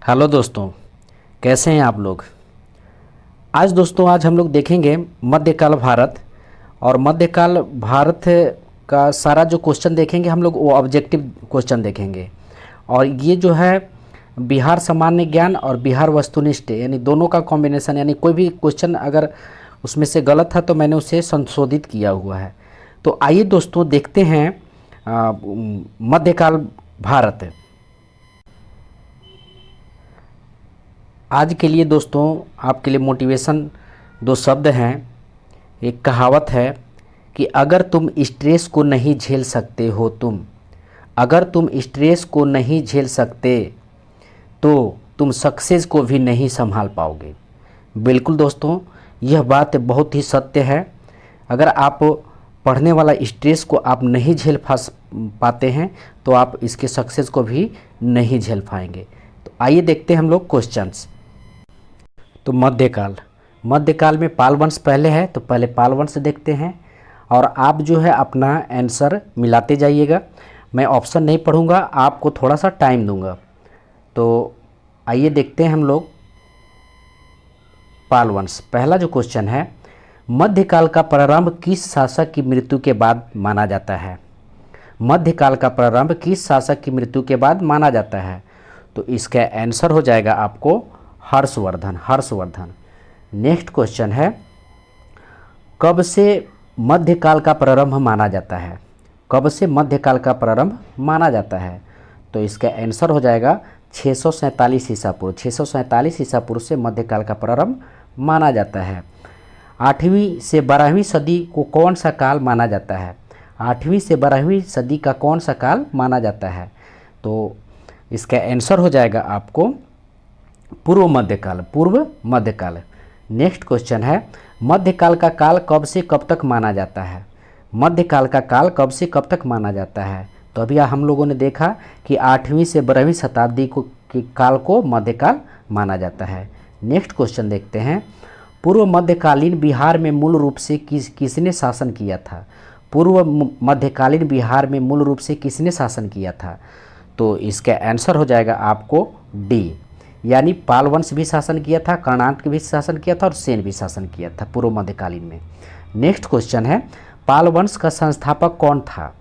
Hello दोस्तों, कैसे हैं आप लोग। आज हम लोग देखेंगे मध्यकाल भारत। और मध्यकाल भारत का सारा जो क्वेश्चन देखेंगे हम लोग वो ऑब्जेक्टिव क्वेश्चन देखेंगे। और ये जो है बिहार सामान्य ज्ञान और बिहार वस्तुनिष्ठ यानी दोनों का कॉम्बिनेशन, यानी कोई भी क्वेश्चन अगर उसमें से गलत था तो मैंने उसे संशोधित किया हुआ है। तो आइए दोस्तों देखते हैं मध्यकाल भारत। आज के लिए दोस्तों आपके लिए मोटिवेशन दो शब्द हैं। एक कहावत है कि अगर तुम स्ट्रेस को नहीं झेल सकते हो अगर तुम स्ट्रेस को नहीं झेल सकते तो तुम सक्सेस को भी नहीं संभाल पाओगे। बिल्कुल दोस्तों, यह बात बहुत ही सत्य है। अगर आप पढ़ने वाला स्ट्रेस को आप नहीं झेल पाते हैं तो आप इसके सक्सेस को भी नहीं झेल पाएंगे। तो आइए देखते हैं हम लोग क्वेश्चंस। तो मध्यकाल में पाल वंश पहले है, तो पहले पाल वंश देखते हैं। और आप जो है अपना आंसर मिलाते जाइएगा। मैं ऑप्शन नहीं पढ़ूंगा, आपको थोड़ा सा टाइम दूंगा। तो आइए देखते हैं हम लोग पाल वंश। पहला जो क्वेश्चन है, मध्यकाल का प्रारंभ किस शासक की मृत्यु के बाद माना जाता है। मध्यकाल का प्रारंभ किस शासक की मृत्यु के बाद माना जाता है। तो इसका आंसर हो जाएगा आपको हर्षवर्धन। नेक्स्ट क्वेश्चन है, कब से मध्यकाल का प्रारंभ माना जाता है। कब से मध्यकाल का प्रारंभ माना जाता है। तो इसका आंसर हो जाएगा 647 ईसा पूर्व। 647 ईसा पूर्व से मध्यकाल का प्रारंभ माना जाता है। 8वीं से 12वीं सदी को कौन सा काल माना जाता है। 8वीं से 12वीं सदी का कौन सा काल माना जाता है। तो इसका आंसर हो जाएगा आपको पूर्व मध्यकाल। नेक्स्ट क्वेश्चन है, मध्यकाल का काल कब से कब तक माना जाता है। मध्यकाल का काल कब से कब तक माना जाता है। तो अभी हम लोगों ने देखा कि 8वीं से 12वीं शताब्दी के काल को मध्यकाल माना जाता है। नेक्स्ट क्वेश्चन देखते हैं, पूर्व मध्यकालीन बिहार में मूल रूप से किसने शासन किया था। पूर्व मध्यकालीन बिहार में मूल रूप से किसने शासन किया था। तो इसका आंसर हो जाएगा आपको डी, यानी पाल वंश भी शासन किया था, कर्णाटक भी शासन किया था और सेन भी शासन किया था पूर्व मध्यकालीन में। नेक्स्ट क्वेश्चन है, पाल वंश का संस्थापक कौन था।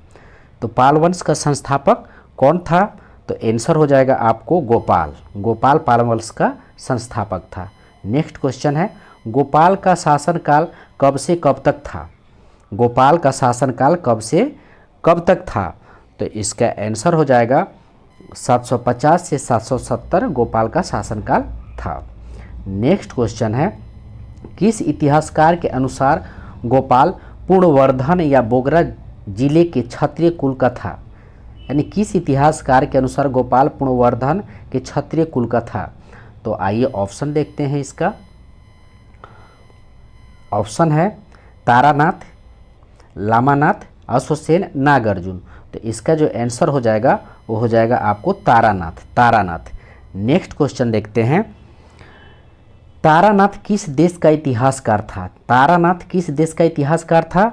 तो पाल वंश का संस्थापक कौन था। तो आंसर हो जाएगा आपको गोपाल पाल वंश का संस्थापक था। नेक्स्ट क्वेश्चन है, गोपाल का शासनकाल कब से कब तक था। गोपाल का शासनकाल कब से कब तक था। तो इसका आंसर हो जाएगा 750 से 770 गोपाल का शासनकाल था। नेक्स्ट क्वेश्चन है, किस इतिहासकार के अनुसार गोपाल पूर्णवर्धन या बोगरा जिले के क्षत्रिय कुल का था। यानी किस इतिहासकार के अनुसार गोपाल पूर्णवर्धन के क्षत्रिय कुल का था। तो आइए ऑप्शन देखते हैं। इसका ऑप्शन है तारानाथ, लामानाथ, अश्वसेन, नागार्जुन। तो इसका जो आंसर हो जाएगा वो हो जाएगा आपको तारानाथ। नेक्स्ट क्वेश्चन देखते हैं, तारानाथ किस देश का इतिहासकार था। तारानाथ किस देश का इतिहासकार था।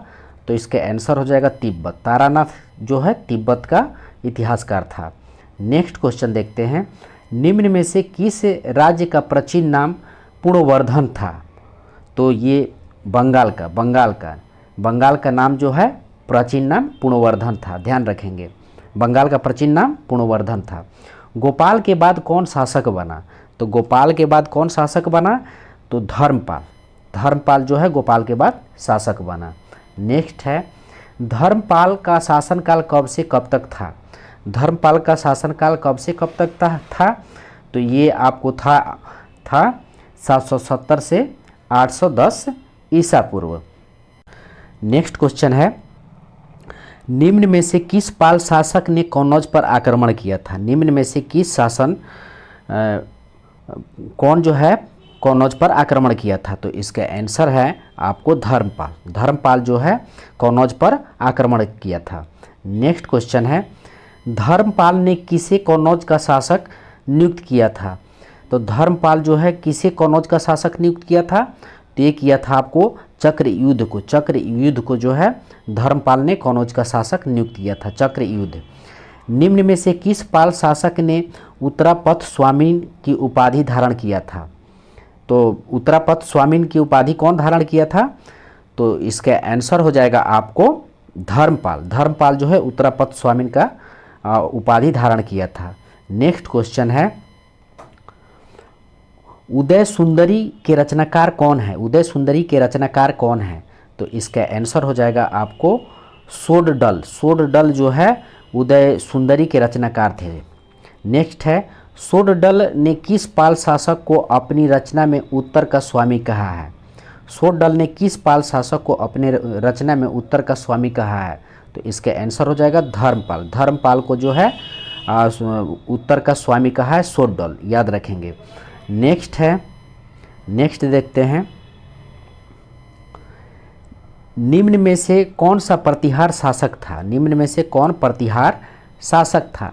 तो इसका आंसर हो जाएगा तिब्बत। तारानाथ जो है तिब्बत का इतिहासकार था। नेक्स्ट क्वेश्चन देखते हैं, निम्न में से किस राज्य का प्राचीन नाम पूर्णवर्धन था। तो ये बंगाल का नाम जो है प्राचीन नाम पूर्णवर्धन था। ध्यान रखेंगे, बंगाल का प्राचीन नाम पूर्णवर्धन था। गोपाल के बाद कौन शासक बना। तो गोपाल के बाद कौन शासक बना। तो धर्मपाल जो है गोपाल के बाद शासक बना। नेक्स्ट है, धर्मपाल का शासनकाल कब से कब तक था। धर्मपाल का शासनकाल कब से कब तक था। तो ये आपको था 770 से 810 ईसा पूर्व। नेक्स्ट क्वेश्चन है, निम्न में से किस पाल शासक ने कन्नौज पर आक्रमण किया था। निम्न में से किस शासन कौन जो है कन्नौज पर आक्रमण किया था। तो इसका आंसर है आपको धर्मपाल जो है कन्नौज पर आक्रमण किया था। नेक्स्ट क्वेश्चन है, धर्मपाल ने किसे कन्नौज का शासक नियुक्त किया था। तो धर्मपाल जो है किसे कन्नौज का शासक नियुक्त किया था। तो ये किया था आपको चक्रयुद्ध को जो है धर्मपाल ने कन्नौज का शासक नियुक्त किया था, चक्रयुद्ध। निम्न में से किस पाल शासक ने उत्तरापथ स्वामीन की उपाधि धारण किया था? तो उत्तरापथ स्वामीन की उपाधि कौन धारण किया था? तो इसका आंसर हो जाएगा आपको धर्मपाल। धर्मपाल जो है उत्तरापथ स्वामीन का उपाधि धारण किया था। नेक्स्ट क्वेश्चन है, उदय सुंदरी के रचनाकार कौन है? उदय सुंदरी के रचनाकार कौन है? तो इसका आंसर हो जाएगा आपको शोडडल। शोडडल जो है उदय सुंदरी के रचनाकार थे। नेक्स्ट है, शोडडल ने किस पाल शासक को अपनी रचना में उत्तर का स्वामी कहा है? शोडडल ने किस पाल शासक को अपने रचना में उत्तर का स्वामी कहा है? तो इसका आंसर हो जाएगा धर्मपाल। धर्मपाल को जो है उत्तर का स्वामी कहा है शोडडल, याद रखेंगे। नेक्स्ट है, नेक्स्ट देखते हैं, निम्न में से कौन सा प्रतिहार शासक था? निम्न में से कौन प्रतिहार शासक था?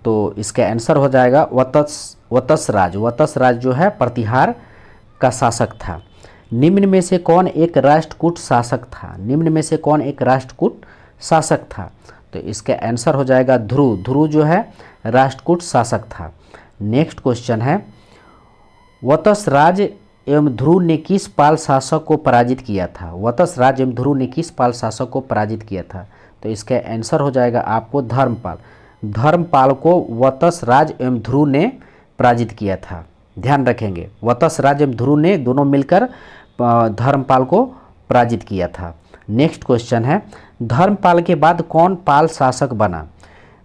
तो इसका आंसर हो जाएगा वत्सराज। वत्सराज जो है प्रतिहार का शासक था। निम्न में से कौन एक राष्ट्रकूट शासक था? निम्न में से कौन एक राष्ट्रकूट शासक था? तो इसका आंसर हो जाएगा ध्रुव। ध्रुव जो है राष्ट्रकूट शासक था। नेक्स्ट क्वेश्चन है, वत्सराज एवं ध्रुव ने किस पाल शासक को पराजित किया था? वत्सराज एवं ध्रुव ने किस पाल शासक को पराजित किया था? तो इसका आंसर हो जाएगा आपको धर्मपाल। धर्मपाल को वत्सराज एवं ध्रुव ने पराजित किया था, ध्यान रखेंगे। वत्सराज एवं ध्रुव ने दोनों मिलकर धर्मपाल को पराजित किया था। नेक्स्ट क्वेश्चन है, धर्मपाल के बाद कौन पाल शासक बना?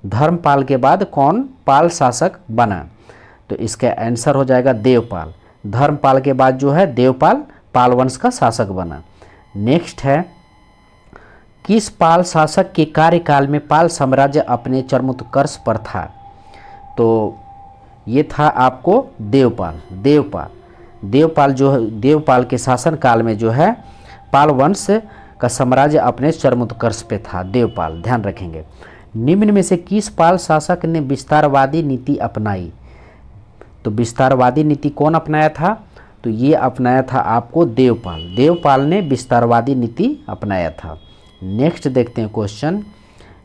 धर्मपाल के बाद कौन पाल शासक बना? तो इसका आंसर हो जाएगा देवपाल। धर्मपाल के बाद जो है देवपाल पाल वंश का शासक बना। नेक्स्ट है, किस पाल शासक के कार्यकाल में पाल साम्राज्य अपने चरमोत्कर्ष पर था? तो ये था आपको देवपाल। देवपाल जो है, देवपाल के शासन काल में जो है पाल वंश का साम्राज्य अपने चरमोत्कर्ष पे था देवपाल, ध्यान रखेंगे। निम्न में से किस पाल शासक ने विस्तारवादी नीति अपनाई? तो विस्तारवादी नीति कौन अपनाया था? तो ये अपनाया था आपको देवपाल। देवपाल ने विस्तारवादी नीति अपनाया था। नेक्स्ट देखते हैं क्वेश्चन,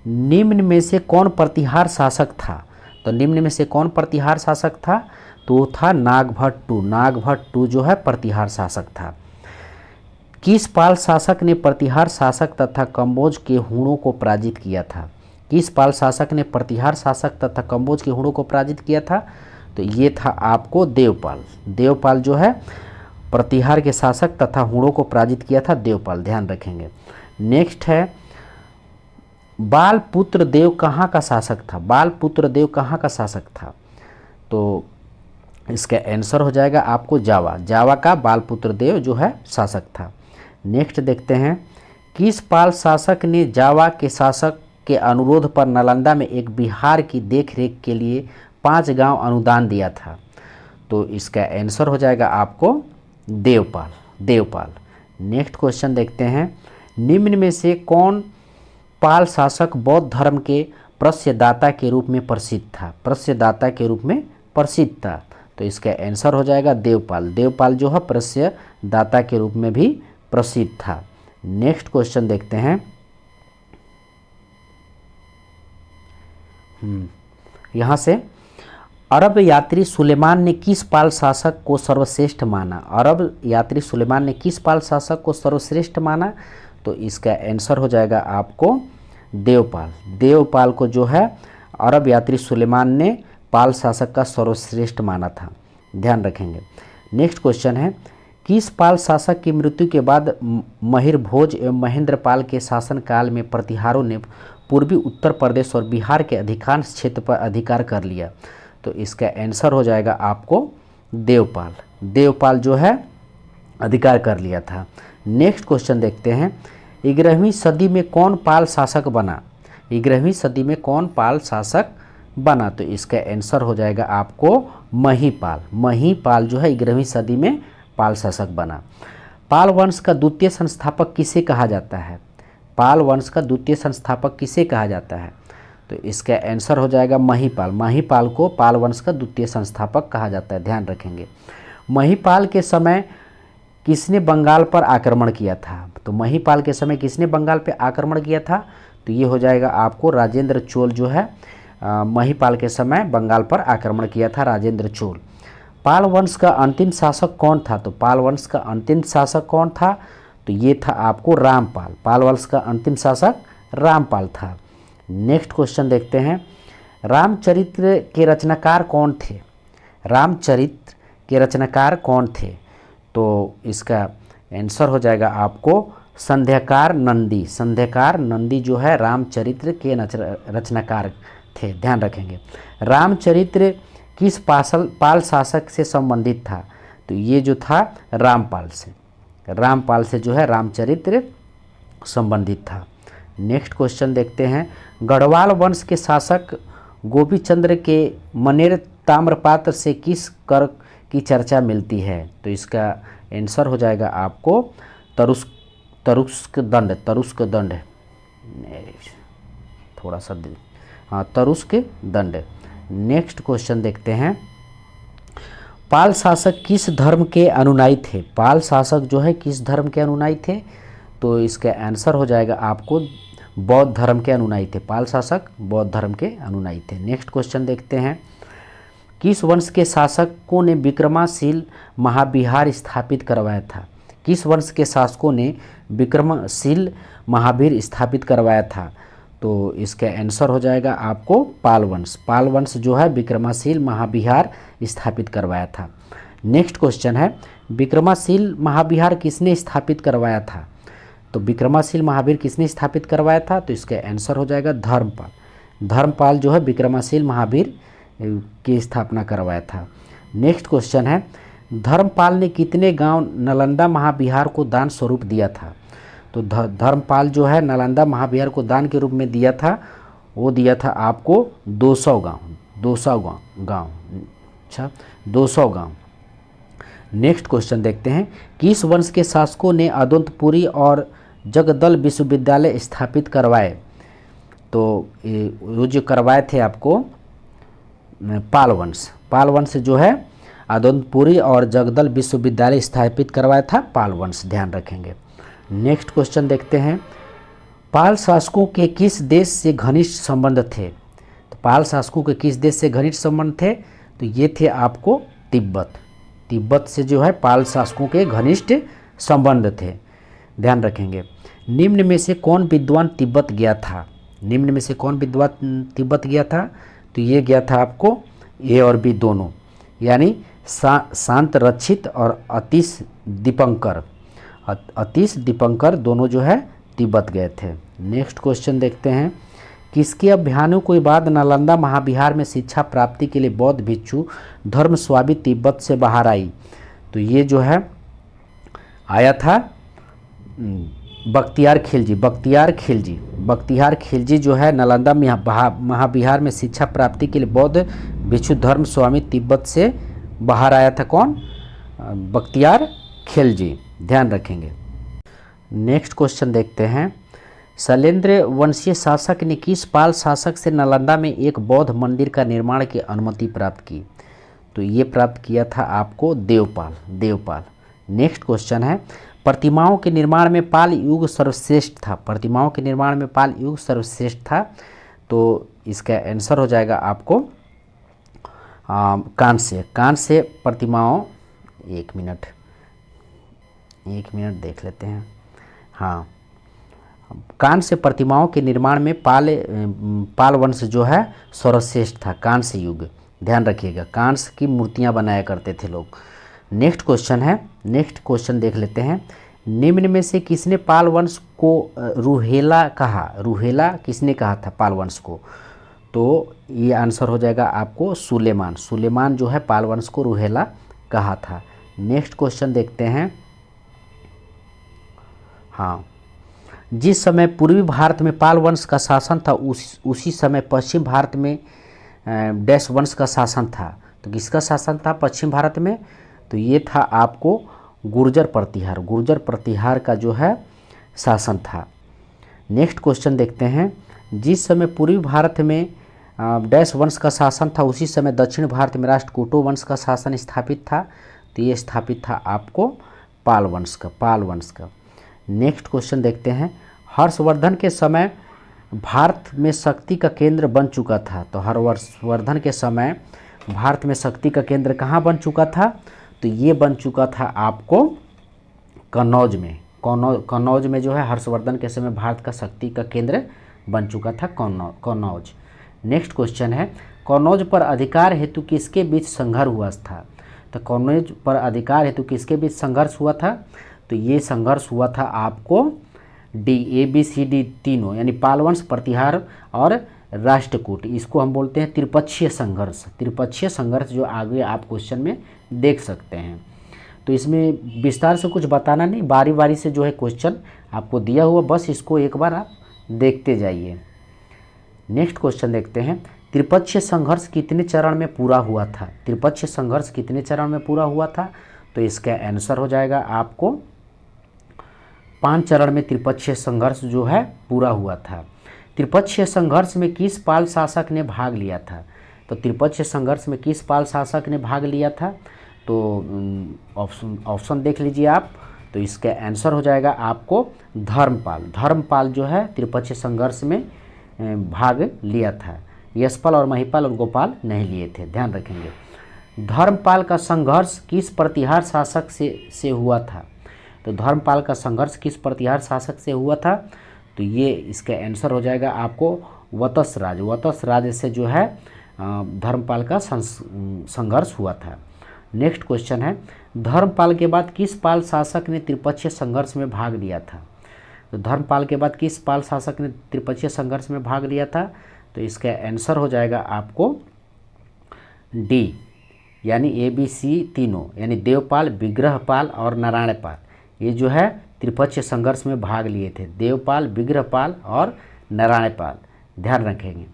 निम्न में से कौन प्रतिहार शासक था? तो निम्न में से कौन प्रतिहार शासक था? तो वो था नागभट्ट टू। नागभट्ट टू जो है प्रतिहार शासक था। किस पाल शासक ने प्रतिहार शासक तथा कम्बोज के हूणों को पराजित किया था? किस पाल शासक ने प्रतिहार शासक तथा कम्बोज के हूणों को पराजित किया था? तो ये था आपको देवपाल। देवपाल जो है प्रतिहार के शासक तथा हूणों को पराजित किया था देवपाल, ध्यान रखेंगे। नेक्स्ट है, बालपुत्र देव कहाँ का शासक था? बालपुत्र देव कहाँ का शासक था? तो इसका आंसर हो जाएगा आपको जावा। जावा का बालपुत्र देव जो है शासक था। नेक्स्ट देखते हैं, किस पाल शासक ने जावा के शासक के अनुरोध पर नालंदा में एक विहार की देखरेख के लिए 5 गांव अनुदान दिया था? तो इसका आंसर हो जाएगा आपको देवपाल। देवपाल। नेक्स्ट क्वेश्चन देखते हैं, निम्न में से कौन पाल शासक बौद्ध धर्म के प्रश्यदाता के रूप में प्रसिद्ध था? प्रश्यदाता के रूप में प्रसिद्ध था। तो इसका आंसर हो जाएगा देवपाल। देवपाल जो है प्रश्यदाता के रूप में भी प्रसिद्ध था। नेक्स्ट क्वेश्चन देखते हैं, यहाँ से, अरब यात्री सुलेमान ने किस पाल शासक को सर्वश्रेष्ठ माना? अरब यात्री सुलेमान ने किस पाल शासक को सर्वश्रेष्ठ माना? तो इसका आंसर हो जाएगा आपको देवपाल। देवपाल को जो है अरब यात्री सुलेमान ने पाल शासक का सर्वश्रेष्ठ माना था, ध्यान रखेंगे। नेक्स्ट क्वेश्चन है, किस पाल शासक की मृत्यु के बाद महिर भोज एवं महेंद्रपाल के शासनकाल में प्रतिहारों ने पूर्वी उत्तर प्रदेश और बिहार के अधिकांश क्षेत्र पर अधिकार कर लिया? तो इसका आंसर हो जाएगा आपको देवपाल। देवपाल जो है अधिकार कर लिया था। नेक्स्ट क्वेश्चन देखते हैं, 11वीं सदी में कौन पाल शासक बना? 11वीं सदी में कौन पाल शासक बना? तो इसका आंसर हो जाएगा आपको महीपाल। महीपाल जो है 11वीं सदी में पाल शासक बना। पाल वंश का द्वितीय संस्थापक किसे कहा जाता है? पाल वंश का द्वितीय संस्थापक किसे कहा जाता है? तो इसका आंसर हो जाएगा महीपाल। महीपाल को पाल वंश का द्वितीय संस्थापक कहा जाता है, ध्यान रखेंगे। महीपाल के समय किसने बंगाल पर आक्रमण किया था? तो महीपाल के समय किसने बंगाल पर आक्रमण किया था? तो ये हो जाएगा आपको राजेंद्र चोल जो है महिपाल के समय बंगाल पर आक्रमण किया था राजेंद्र चोल। पाल वंश का अंतिम शासक कौन था? तो पाल वंश का अंतिम शासक कौन था? तो ये था आपको रामपाल। पाल वंश का अंतिम शासक रामपाल था। नेक्स्ट क्वेश्चन देखते हैं, रामचरित्र के रचनाकार कौन थे? रामचरित्र के रचनाकार कौन थे? तो इसका आंसर हो जाएगा आपको संध्याकार नंदी। संध्याकार नंदी जो है रामचरित्र के रचनाकार थे, ध्यान रखेंगे। रामचरित्र किस पाल शासक से संबंधित था? तो ये जो था रामपाल से, रामपाल से जो है रामचरित्र संबंधित था। नेक्स्ट क्वेश्चन देखते हैं, गढ़वाल वंश के शासक गोपीचंद्र के मनेर ताम्रपात्र से किस कर की चर्चा मिलती है? तो इसका आंसर हो जाएगा आपको तरुस्क दंड, थोड़ा सा तरुस्क दंड। नेक्स्ट क्वेश्चन देखते हैं, पाल शासक किस धर्म के अनुयायी थे? पाल शासक जो है किस धर्म के अनुयायी थे? तो इसका आंसर हो जाएगा आपको बौद्ध धर्म के अनुयायी थे। पाल शासक बौद्ध धर्म के अनुयायी थे। नेक्स्ट क्वेश्चन देखते हैं, किस वंश के शासकों ने विक्रमाशील महाविहार स्थापित करवाया था? किस वंश के शासकों ने विक्रमशील महावीर स्थापित करवाया था? तो इसका आंसर हो जाएगा आपको पाल वंश। पाल वंश जो है विक्रमशील महाविहार स्थापित करवाया था। नेक्स्ट क्वेश्चन है, विक्रमशील महाविहार किसने स्थापित करवाया था? तो विक्रमशील महावीर किसने स्थापित करवाया था? तो इसका आंसर हो जाएगा धर्मपाल। धर्मपाल जो है विक्रमशील महावीर की स्थापना करवाया था। नेक्स्ट क्वेश्चन है, धर्मपाल ने कितने गांव नालंदा महाविहार को दान स्वरूप दिया था? तो धर्मपाल जो है नालंदा महाविहार को दान के रूप में दिया था, वो दिया था आपको 200 गांव। 200 गांव, अच्छा 200 गांव। नेक्स्ट क्वेश्चन देखते हैं, किस वंश के शासकों ने अदंतपुरी और जगदल विश्वविद्यालय स्थापित करवाए? तो वो जो करवाए थे आपको पाल वंश। पाल वंश जो है अदंतपुरी और जगदल विश्वविद्यालय स्थापित करवाया था पाल वंश, ध्यान रखेंगे। नेक्स्ट क्वेश्चन देखते हैं, पाल शासकों के किस देश से घनिष्ठ संबंध थे? तो पाल शासकों के किस देश से घनिष्ठ संबंध थे? तो ये थे आपको तिब्बत। तिब्बत से जो है पाल शासकों के घनिष्ठ संबंध थे, ध्यान रखेंगे। निम्न में से कौन विद्वान तिब्बत गया था? निम्न में से कौन विद्वान तिब्बत गया था? तो ये गया था आपको ए और बी दोनों, यानी शांत रक्षित और अतीश दीपंकर। अतीश दीपंकर दोनों जो है तिब्बत गए थे। नेक्स्ट क्वेश्चन देखते हैं, किसके अभियानों के बाद नालंदा महाविहार में शिक्षा प्राप्ति के लिए बौद्ध भिक्षु धर्मस्वामी तिब्बत से बाहर आई? तो ये जो है आया था बख्तियार खिलजी। बख्तियार खिलजी जो है नालंदा महाविहार में शिक्षा प्राप्ति के लिए बौद्ध भिक्षु धर्मस्वामी तिब्बत से बाहर आया था। कौन? बख्तियार खिलजी, ध्यान रखेंगे। नेक्स्ट क्वेश्चन देखते हैं, शैलेंद्र वंशीय शासक ने किस पाल शासक से नालंदा में एक बौद्ध मंदिर का निर्माण की अनुमति प्राप्त की? तो ये प्राप्त किया था आपको देवपाल। नेक्स्ट क्वेश्चन है, प्रतिमाओं के निर्माण में पाल युग सर्वश्रेष्ठ था। प्रतिमाओं के निर्माण में पाल युग सर्वश्रेष्ठ था। तो इसका आंसर हो जाएगा आपको कांस्य प्रतिमाओं। एक मिनट देख लेते हैं। हाँ, कांस्य प्रतिमाओं के निर्माण में पाल वंश जो है सर्वश्रेष्ठ था, कांस्य युग, ध्यान रखिएगा। कांस्य की मूर्तियां बनाया करते थे लोग। नेक्स्ट क्वेश्चन देख लेते हैं, निम्न में से किसने पाल वंश को रूहेला कहा? रूहेला किसने कहा था पाल वंश को? तो ये आंसर हो जाएगा आपको सुलेमान जो है पाल वंश को रूहेला कहा था। नेक्स्ट क्वेश्चन देखते हैं, हाँ, जिस समय पूर्वी भारत में पाल वंश का शासन था उसी समय पश्चिम भारत में डैश वंश का शासन था। तो किसका शासन था पश्चिम भारत में? तो ये था आपको गुर्जर प्रतिहार का जो है शासन था। नेक्स्ट क्वेश्चन देखते हैं, जिस समय पूर्वी भारत में डैश वंश का शासन था उसी समय दक्षिण भारत में राष्ट्रकूटों वंश का शासन स्थापित था। तो ये स्थापित था आपको पाल वंश का। नेक्स्ट क्वेश्चन देखते हैं, हर्षवर्धन के समय भारत में शक्ति का केंद्र बन चुका था। तो हर्षवर्धन के समय भारत में शक्ति का केंद्र कहाँ बन चुका था? तो ये बन चुका था आपको कन्नौज में। कन्नौज में जो है हर्षवर्धन के समय भारत का शक्ति का केंद्र बन चुका था कन्नौज। नेक्स्ट क्वेश्चन है, कन्नौज पर अधिकार हेतु किसके बीच संघर्ष हुआ था? तो कन्नौज पर अधिकार हेतु किसके बीच संघर्ष हुआ था? तो ये संघर्ष हुआ था आपको ABCD तीनों, यानी पालवंश, प्रतिहार और राष्ट्रकूट। इसको हम बोलते हैं त्रिपक्षीय संघर्ष। त्रिपक्षीय संघर्ष जो आगे आप क्वेश्चन में देख सकते हैं। तो इसमें विस्तार से कुछ बताना नहीं, बारी बारी से जो है क्वेश्चन आपको दिया हुआ, बस इसको एक बार आप देखते जाइए। नेक्स्ट क्वेश्चन देखते हैं, त्रिपक्षीय संघर्ष कितने चरण में पूरा हुआ था? त्रिपक्षीय संघर्ष कितने चरण में पूरा हुआ था? तो इसका आंसर हो जाएगा आपको 5 चरण में त्रिपक्षीय संघर्ष जो है पूरा हुआ था। त्रिपक्षीय संघर्ष में किस पाल शासक ने भाग लिया था? तो त्रिपक्षीय संघर्ष में किस पाल शासक ने भाग लिया था? तो ऑप्शन देख लीजिए आप। तो इसका आंसर हो जाएगा आपको धर्मपाल। धर्मपाल जो है त्रिपक्षीय संघर्ष में भाग लिया था। यशपाल और महिपाल और गोपाल नहीं लिए थे, ध्यान रखेंगे। धर्मपाल का संघर्ष किस प्रतिहार शासक से हुआ था? तो धर्मपाल का संघर्ष किस प्रतिहार शासक से हुआ था? तो ये इसका आंसर हो जाएगा आपको वत्स राज। वत्स राज से जो है धर्मपाल का संघर्ष हुआ था। नेक्स्ट क्वेश्चन है, धर्मपाल के बाद किस पाल शासक ने त्रिपक्षीय संघर्ष में भाग लिया था? तो धर्मपाल के बाद किस पाल शासक ने त्रिपक्षीय संघर्ष में भाग लिया था? तो इसका आंसर हो जाएगा आपको डी, यानी ABC तीनों, यानी देवपाल, विग्रहपाल और नारायणपाल। ये जो है त्रिपक्षीय संघर्ष में भाग लिए थे, देवपाल, विग्रहपाल और नारायणपाल, ध्यान रखेंगे।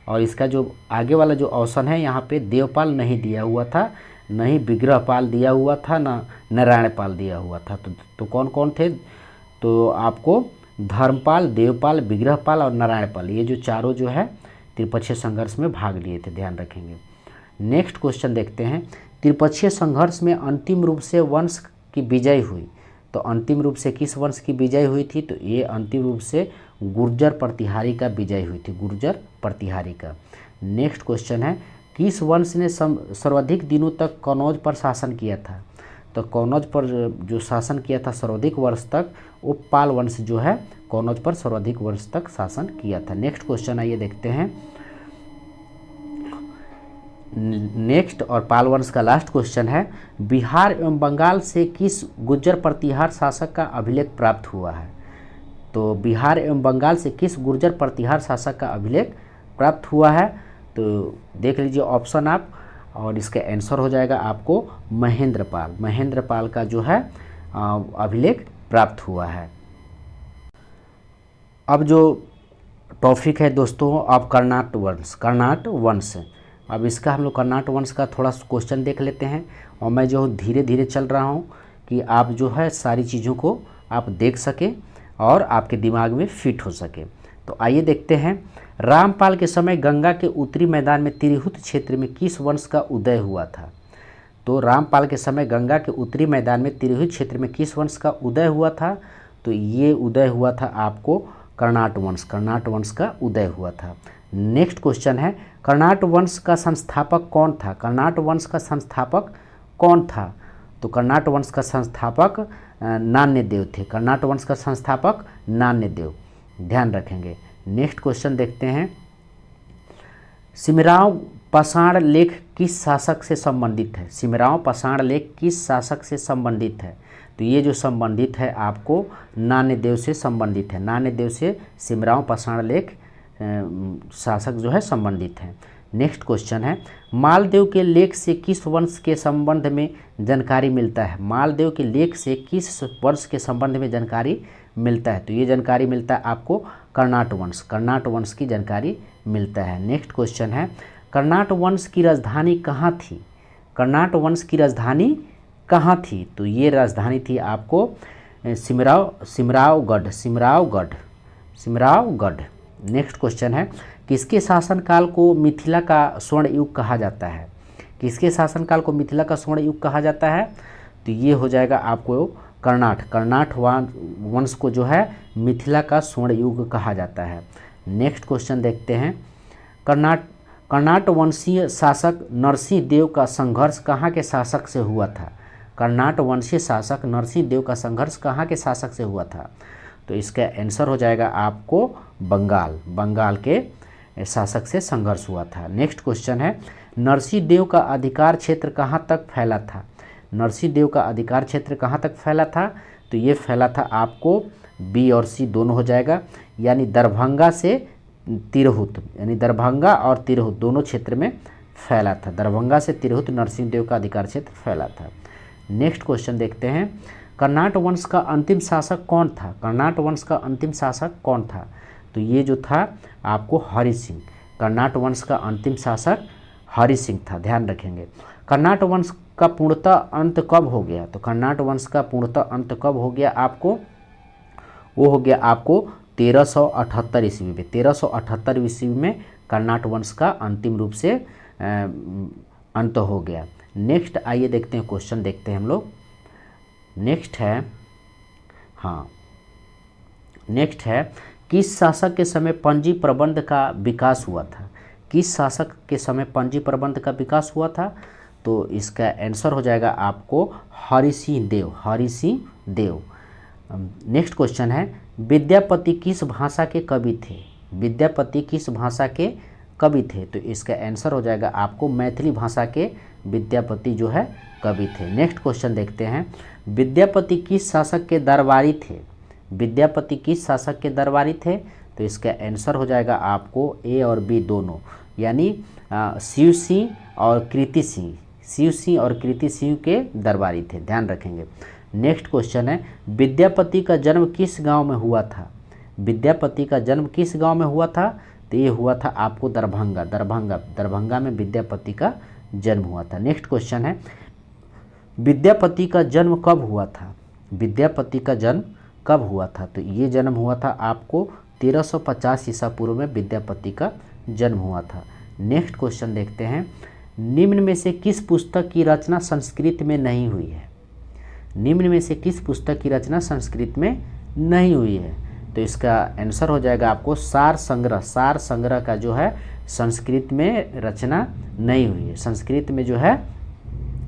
और इसका जो आगे वाला जो ऑप्शन है यहाँ पे देवपाल नहीं दिया हुआ था, न ही विग्रहपाल दिया हुआ था, न नारायणपाल दिया हुआ था। तो कौन कौन थे? तो आपको धर्मपाल, देवपाल, विग्रहपाल और नारायणपाल, ये जो चारों जो है त्रिपक्षीय संघर्ष में भाग लिए थे, ध्यान रखेंगे। नेक्स्ट क्वेश्चन देखते हैं, त्रिपक्षीय संघर्ष में अंतिम रूप से वंश की विजय हुई। तो अंतिम रूप से किस वंश की विजय हुई थी? तो ये अंतिम रूप से गुर्जर प्रतिहारी का विजय हुई थी, गुर्जर प्रतिहारी का। नेक्स्ट क्वेश्चन है, किस वंश ने सर्वाधिक दिनों तक कन्नौज पर शासन किया था? तो कन्नौज पर जो शासन किया था सर्वाधिक वर्ष तक, वो पाल वंश जो है कन्नौज पर सर्वाधिक वर्ष तक शासन किया था। नेक्स्ट क्वेश्चन आइए देखते हैं। नेक्स्ट और पाल वंश का लास्ट क्वेश्चन है, बिहार एवं बंगाल से किस गुर्जर प्रतिहार शासक का अभिलेख प्राप्त हुआ है? तो बिहार एवं बंगाल से किस गुर्जर प्रतिहार शासक का अभिलेख प्राप्त हुआ है? तो देख लीजिए ऑप्शन आप, और इसका आंसर हो जाएगा आपको महेंद्रपाल। महेंद्रपाल का जो है अभिलेख प्राप्त हुआ है। अब जो टॉपिक है दोस्तों, अब कर्नाट वंश। अब इसका हम लोग कर्नाट वंश का थोड़ा क्वेश्चन देख लेते हैं, और मैं जो धीरे धीरे चल रहा हूँ कि आप जो है सारी चीज़ों को आप देख सकें और आपके दिमाग में फिट हो सके। तो आइए देखते हैं, रामपाल के समय गंगा के उत्तरी मैदान में तिरहुत क्षेत्र में किस वंश का उदय हुआ था? तो रामपाल के समय गंगा के उत्तरी मैदान में तिरहुत क्षेत्र में किस वंश का उदय हुआ था? तो ये उदय हुआ था आपको कर्नाट वंश। कर्नाट वंश का उदय हुआ था। नेक्स्ट क्वेश्चन है, कर्नाट वंश का संस्थापक कौन था? कर्नाट वंश का संस्थापक कौन था? तो कर्नाट वंश का संस्थापक नान्यदेव थे। कर्नाट वंश का संस्थापक नान्यदेव, ध्यान रखेंगे। नेक्स्ट क्वेश्चन देखते हैं, सिमराव पाषाण लेख किस शासक से संबंधित है? सिमराव पाषाण लेख किस शासक से संबंधित है? तो ये जो संबंधित है आपको नान्यदेव से संबंधित है। नान्यदेव से सिमराव पाषाण लेख शासक जो है संबंधित है। नेक्स्ट क्वेश्चन है, मालदेव के लेख से किस वंश के संबंध में जानकारी मिलता है? मालदेव के लेख से किस वंश के संबंध में जानकारी मिलता है? तो ये जानकारी मिलता है आपको कर्नाट वंश की जानकारी मिलता है। नेक्स्ट क्वेश्चन है, कर्नाट वंश की राजधानी कहाँ थी? कर्नाट वंश की राजधानी कहाँ थी? तो ये राजधानी थी आपको सिमरावगढ़। नेक्स्ट क्वेश्चन है, किसके शासनकाल को मिथिला का स्वर्ण युग कहा जाता है? किसके शासनकाल को मिथिला का स्वर्ण युग कहा जाता है? तो ये हो जाएगा आपको कर्नाट वंश को जो है मिथिला का स्वर्ण युग कहा जाता है। नेक्स्ट क्वेश्चन देखते हैं, कर्नाट वंशीय शासक नरसिंह देव का संघर्ष कहाँ के शासक से हुआ था? कर्नाट वंशीय शासक नरसिंह देव का संघर्ष कहाँ के शासक से हुआ था? तो इसका आंसर हो जाएगा आपको बंगाल के शासक से संघर्ष हुआ था। नेक्स्ट क्वेश्चन है, नरसिंह देव का अधिकार क्षेत्र कहाँ तक फैला था? नरसिंह देव का अधिकार क्षेत्र कहाँ तक फैला था? तो ये फैला था आपको बी और सी दोनों हो जाएगा, यानी दरभंगा से तिरहुत, यानी दरभंगा और तिरहुत दोनों क्षेत्र में फैला था। दरभंगा से तिरहुत नरसिंह देव का अधिकार क्षेत्र फैला था। नेक्स्ट क्वेश्चन देखते हैं, कर्नाट वंश का अंतिम शासक कौन था? कर्नाट वंश का अंतिम शासक कौन था? तो ये जो था आपको हरि सिंह। कर्नाट वंश का अंतिम शासक हरि सिंह था, ध्यान रखेंगे। कर्नाट वंश का पूर्णतः अंत कब हो गया? तो कर्नाट वंश का पूर्णतः अंत कब हो गया आपको? वो हो गया आपको 1378 ईस्वी में। 1378 ईस्वी में कर्नाट वंश का अंतिम रूप से अंत हो गया। नेक्स्ट आइए देखते हैं, क्वेश्चन देखते हैं हम लोग। नेक्स्ट है किस शासक के समय पंजी प्रबंध का विकास हुआ था? किस शासक के समय पंजी प्रबंध का विकास हुआ था? तो इसका आंसर हो जाएगा आपको हरि सिंह देव। नेक्स्ट क्वेश्चन है, विद्यापति किस भाषा के कवि थे? विद्यापति किस भाषा के कवि थे? तो इसका आंसर हो जाएगा आपको मैथिली भाषा के विद्यापति जो है कवि थे। नेक्स्ट क्वेश्चन देखते हैं, विद्यापति किस शासक के दरबारी थे? विद्यापति किस शासक के दरबारी थे? तो इसका आंसर हो जाएगा आपको ए और बी दोनों, यानी शिव सिंह और कृति सिंह। शिव सिंह और कृति सिंह के दरबारी थे, ध्यान रखेंगे। नेक्स्ट क्वेश्चन है, विद्यापति का जन्म किस गांव में हुआ था? विद्यापति का जन्म किस गांव में हुआ था? तो ये हुआ था आपको दरभंगा में विद्यापति का जन्म हुआ था। नेक्स्ट क्वेश्चन है, विद्यापति का जन्म कब हुआ था? विद्यापति का जन्म कब हुआ था? तो ये जन्म हुआ था आपको 1350 ईसा पूर्व में विद्यापति का जन्म हुआ था। नेक्स्ट क्वेश्चन देखते हैं, निम्न में से किस पुस्तक की रचना संस्कृत में नहीं हुई है? निम्न में से किस पुस्तक की रचना संस्कृत में नहीं हुई है? तो इसका आंसर हो जाएगा आपको सार संग्रह का जो है संस्कृत में रचना नहीं हुई है। संस्कृत में जो है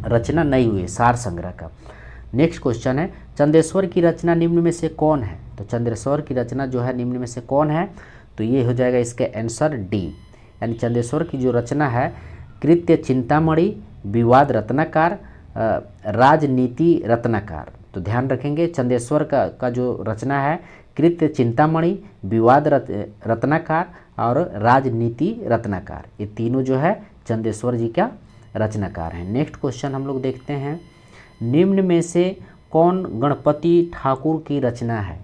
रचना नहीं हुई है सार संग्रह का। नेक्स्ट क्वेश्चन है, चंदेश्वर की रचना निम्न में से कौन है? तो चंदेश्वर की रचना जो है निम्न में से कौन है? तो ये हो जाएगा इसका आंसर डी, यानी चंदेश्वर की जो रचना है कृत्य चिंतामणि, विवाद रत्नाकर, राजनीति रत्नाकर। तो ध्यान रखेंगे, चंदेश्वर का जो रचना है कृत्य चिंतामणि, विवाद रत्नाकर और राजनीति रत्नाकर, ये तीनों जो है चंदेश्वर जी का रचनाकार हैं। नेक्स्ट क्वेश्चन हम लोग देखते हैं, निम्न में से कौन गणपति ठाकुर की रचना है?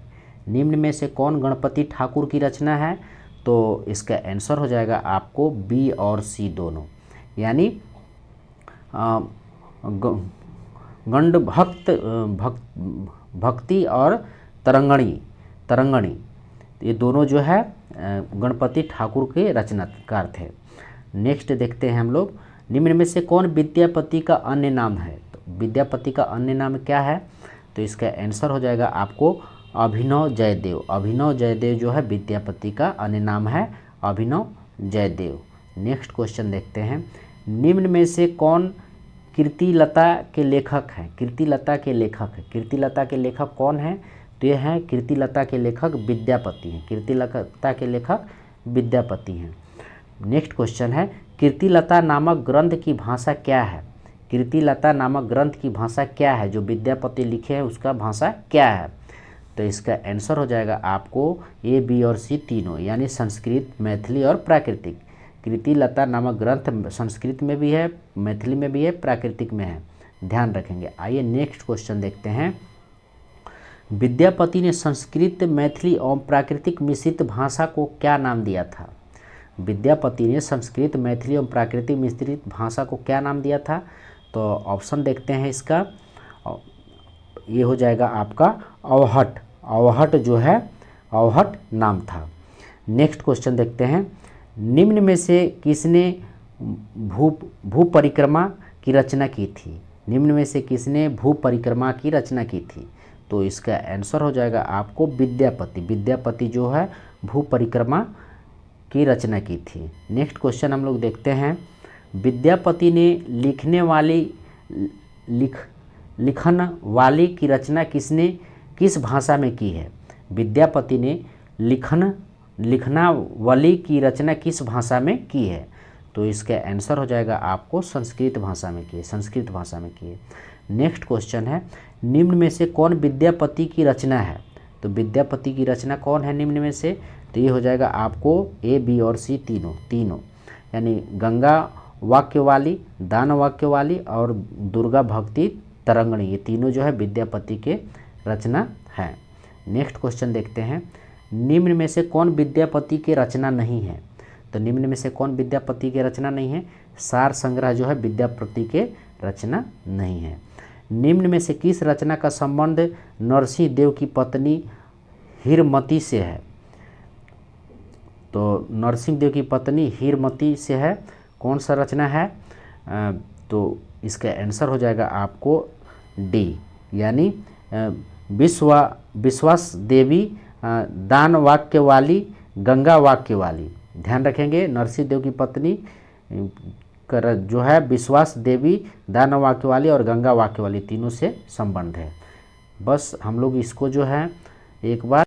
निम्न में से कौन गणपति ठाकुर की रचना है? तो इसका आंसर हो जाएगा आपको बी और सी दोनों, यानी गंड भक्ति और तरंगणी, ये दोनों जो है गणपति ठाकुर के रचनाकार थे। नेक्स्ट देखते हैं हम लोग, निम्न में से कौन विद्यापति का अन्य नाम है? तो विद्यापति का अन्य नाम क्या है? तो इसका आंसर हो जाएगा आपको अभिनव जयदेव। अभिनव जयदेव जो है विद्यापति का अन्य नाम है, अभिनव जयदेव। नेक्स्ट क्वेश्चन देखते हैं, निम्न में से कौन कीर्तिलता के लेखक हैं? कीर्तिलता के लेखक कौन हैं? तो ये हैं कीर्तिलता के लेखक विद्यापति हैं। कीर्तिलता के लेखक विद्यापति हैं। नेक्स्ट क्वेश्चन है, कीर्तिलता नामक ग्रंथ की भाषा क्या है? कीर्तिलता नामक ग्रंथ की भाषा क्या है? जो विद्यापति लिखे हैं उसका भाषा क्या है? तो इसका आंसर हो जाएगा आपको ए, बी और सी तीनों, यानी संस्कृत, मैथिली और प्राकृतिक। कीर्तिलता नामक ग्रंथ संस्कृत में भी है, मैथिली में भी है, प्राकृतिक में है, ध्यान रखेंगे। आइए नेक्स्ट क्वेश्चन देखते हैं, विद्यापति ने संस्कृत, मैथिली और प्राकृतिक मिश्रित भाषा को क्या नाम दिया था? विद्यापति ने संस्कृत, मैथिली और प्राकृतिक मिश्रित भाषा को क्या नाम दिया था? तो ऑप्शन देखते हैं इसका, ये हो जाएगा आपका अवहट। अवहट जो है अवहट नाम था। नेक्स्ट क्वेश्चन देखते हैं, निम्न में से किसने भू परिक्रमा की रचना की थी? निम्न में से किसने भू परिक्रमा की रचना की थी? तो इसका आंसर हो जाएगा आपको विद्यापति। विद्यापति जो है भू परिक्रमा की रचना की थी। नेक्स्ट क्वेश्चन हम लोग देखते हैं, विद्यापति ने लिखन वाली की रचना किस भाषा में की है? विद्यापति ने लिखनावली की रचना किस भाषा में की है? तो इसका आंसर हो जाएगा आपको संस्कृत भाषा में की है, संस्कृत भाषा में की है। नेक्स्ट क्वेश्चन है, निम्न में से कौन विद्यापति की रचना है? तो विद्यापति की रचना कौन है निम्न में से? तो ये हो जाएगा आपको ए, बी और सी तीनों, यानी गंगा वाक्य वाली, दान वाक्य वाली और दुर्गा भक्ति तरंगणी, ये तीनों जो है विद्यापति के रचना है। नेक्स्ट क्वेश्चन देखते हैं, निम्न में से कौन विद्यापति की रचना नहीं है? तो निम्न में से कौन विद्यापति की रचना नहीं है? सार संग्रह जो है विद्यापति के रचना नहीं है। निम्न में से किस रचना का संबंध नरसिंह देव की पत्नी हीरमती से है? तो नरसिंह देव की पत्नी हीरमती से है, कौन सा रचना है? तो इसका आंसर हो जाएगा आपको डी, यानी विश्वास देवी दान वाक्य वाली, गंगा वाक्य वाली। ध्यान रखेंगे, नरसिंह देव की पत्नी जो है विश्वास देवी दान वाक्य वाली और गंगा वाक्य वाली, तीनों से संबंध है। बस हम लोग इसको जो है एक बार